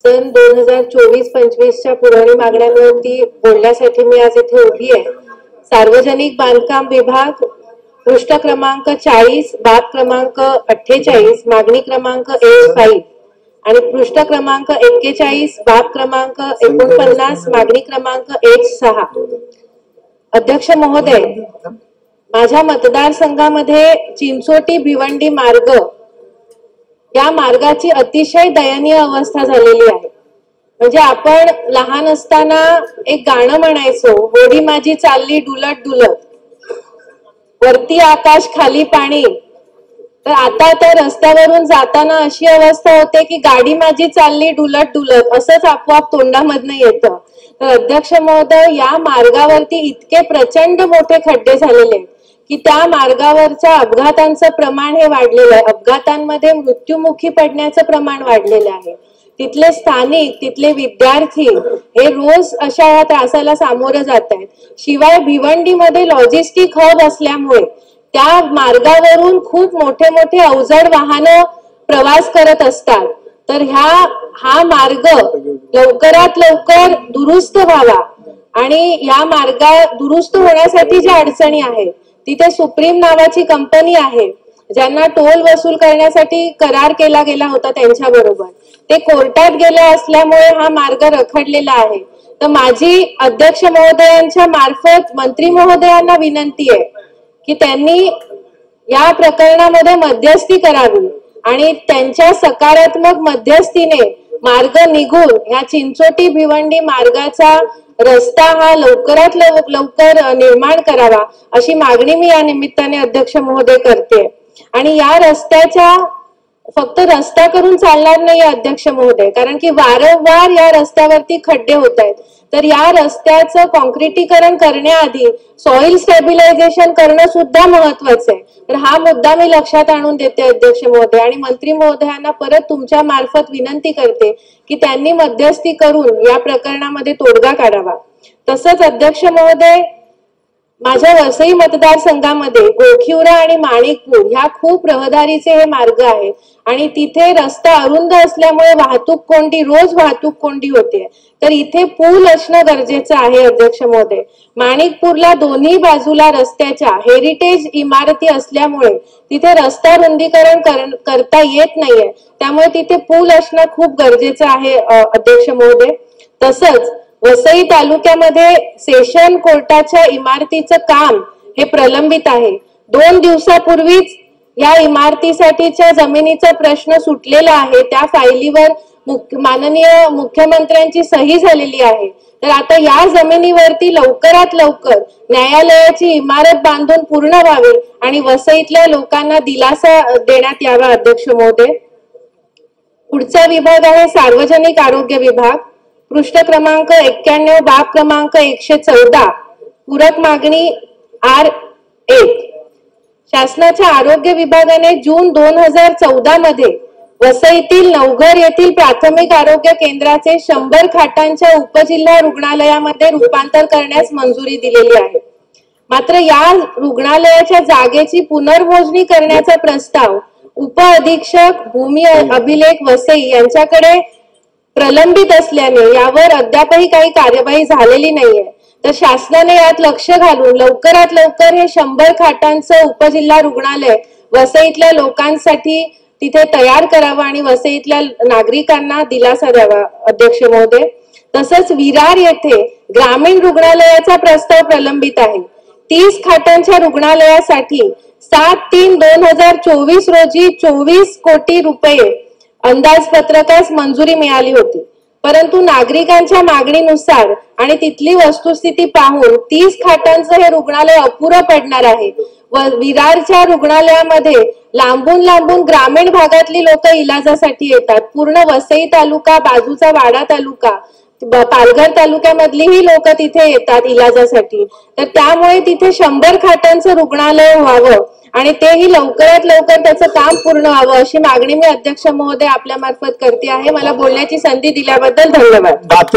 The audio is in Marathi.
सन 2024-25च्या पुरवणी मागण्यांवरती बोलण्यासाठी मी आज इथे उभी आहे। सार्वजनिक बांधकाम विभाग पृष्ठ क्रमांक 40 बाब क्रमांक 48 मागणी क्रमांक 15 आणि पृष्ठ क्रमांक 41 बाब क्रमांक 49 मागणी क्रमांक 16। अध्यक्ष महोदय, माझ्या मतदारसंघामध्ये चिंचोटी भिवंडी मार्ग या मार्गाची अतिशय दयनीय अवस्था झालेली आहे। म्हणजे आपण लहान असताना एक गाणं म्हणायचो, होडी माझी चालली डुलत डुलत, वरती आकाश खाली पाणी। तर आता त्या रस्त्यावरून जाताना अशी अवस्था होते की गाडी माझी चालली डुलत डुलत असंच आपोआप तोंडामधनं येतं। तर अध्यक्ष महोदय, या मार्गावरती इतके प्रचंड मोठे खड्डे झालेले आहेत की त्या मार्गावरच्या अपघातांचं प्रमाण हे वाढलेलं आहे। अपघातांमध्ये मृत्युमुखी पडण्याचं प्रमाण वाढलेलं आहे। तिथले स्थानिक, तिथले विद्यार्थी हे रोज अशा या त्रासाला सामोरं जात आहेत। शिवाय भिवंडीमध्ये लॉजिस्टिक हब असल्यामुळे त्या मार्गावरून खूप मोठे मोठे अवजड वाहनं प्रवास करत असतात। तर हा मार्ग लवकरात लवकर दुरुस्त व्हावा आणि या मार्ग दुरुस्त होण्यासाठी ज्या अडचणी आहेत, तिथे सुप्रीम नावाची कंपनी आहे ज्यांना टोल वसूल करण्यासाठी करार केला गेला होता त्यांच्या बरोबर, ते कोर्टात गेले असल्यामुळे हा मार्ग रखडलेला आहे। तर माझी अध्यक्ष महोदयांच्या मार्फत मंत्री महोदयांना विनंती आहे की त्यांनी या प्रकरणामध्ये मध्यस्थी करावी आणि त्यांच्या सकारात्मक मध्यस्थीने मार्ग निघून ह्या चिंचोटी भिवंडी मार्गाचा रस्ता हा लवकरात लवकर निर्माण करावा अशी मागणी मी या निमित्ताने अध्यक्ष महोदय करते। आणि या रस्त्याच्या फक्त रस्ता करून चालणार नाही अध्यक्ष महोदय, कारण की वारंवार या रस्त्यावरती खड्डे होत आहेत। तर या रस्त्याचं कॉन्क्रिटीकरण करण्याआधी सॉइल स्टॅबिलायझेशन करणं सुद्धा महत्वाचं आहे। तर हा मुद्दा मी लक्षात आणून देते अध्यक्ष महोदय आणि मंत्री महोदयांना परत तुमच्या मार्फत विनंती करते की त्यांनी मध्यस्थी करून या प्रकरणामध्ये तोडगा काढावा। तसंच अध्यक्ष महोदय, माझ्या वसई मतदारसंघामध्ये गोखिवरा आणि माणिकपूर ह्या खूप रहदारीचे हे मार्ग आहेत आणि तिथे रस्ता अरुंद असल्यामुळे रोज वाहतूक कोंडी होते। तर इथे पूल असणं गरजेचं आहे अध्यक्ष महोदय। माणिकपूरला दोन्ही बाजूला रस्त्याच्या हेरिटेज इमारती असल्यामुळे तिथे रस्ता रुंदीकरण करता येत नाहीये, त्यामुळे तिथे पूल असणं खूप गरजेचं आहे अध्यक्ष महोदय। तसंच वसई तालुक्यामध्ये सेशन कोर्टाच्या इमारतीचं काम हे प्रलंबित आहे। 2 दिवसापूर्वीच या इमारतीसाठीच्या जमिनीचा प्रश्न सुटलेला आहे। त्या फायलीवर माननीय मुख्यमंत्र्यांची सही झालेली आहे। तर आता या जमिनीवरती लवकरात लवकर न्यायालयाची इमारत बांधून पूर्ण व्हावी आणि वसईतल्या लोकांना दिलासा देण्यात यावा अध्यक्ष महोदय। पुढचा विभाग आहे सार्वजनिक आरोग्य विभाग, पृष्ठ क्रमांक 91 बाब क्रमांक 114 पूरक मागणी R1। शासनाच्या आरोग्य विभागाने जून 2014 मध्ये वसईतील नवघर येथील प्राथमिक आरोग्य केंद्राचे 100 खाटांच्या उपजिल्हा रुग्णालयामध्ये रूपांतर करण्यास मंजुरी दिलेली आहे। मात्र या रुग्णालयाच्या जागेची पुनर्मोजणी करण्याचा प्रस्ताव उप अधीक्षक भूमी अभिलेख वसई यांच्याकडे प्रलंबित असल्याने यावर अद्यापही काही कार्यवाही झालेली नाहीये। तर शासनाने यात लक्ष घालून लवकरात लवकर हे 100 खाटांचं उपजिल्हा रुग्णालय वसईतल्या लोकांसाठी तिथे तयार करावं आणि वसईतल्या नागरिकांना दिलासा द्यावा अध्यक्ष महोदय। तसंच विरार येथे ग्रामीण रुग्णालयाचा प्रस्ताव प्रलंबित आहे। 30 खाटांच्या रुग्णालयासाठी 7/3/2024 रोजी 24 कोटी रुपये अंदाजपत्रकास मंजुरी मिळाली होती, परंतु नागरिकांच्या मागणीनुसार आणि तिथली वस्तुस्थिती पाहून 30 खाटांचं हे रुग्णालय अपुरं पडणार आहे व विरारच्या रुग्णालयामध्ये लांबून लांबून ग्रामीण भागातली लोक इलाजासाठी येतात। पूर्ण वसई तालुका, बाजूचा वाडा तालुका, पालघर तालुक्यामधलीही लोक तिथे येतात इलाजासाठी। तर त्यामुळे तिथे 100 खाटांचं रुग्णालय व्हावं आणि तेही लवकरात लवकर त्याचं काम पूर्ण व्हावं अशी मागणी मी अध्यक्ष महोदय आपल्या मार्फत करते आहे। मला बोलण्याची संधी दिल्याबद्दल धन्यवाद।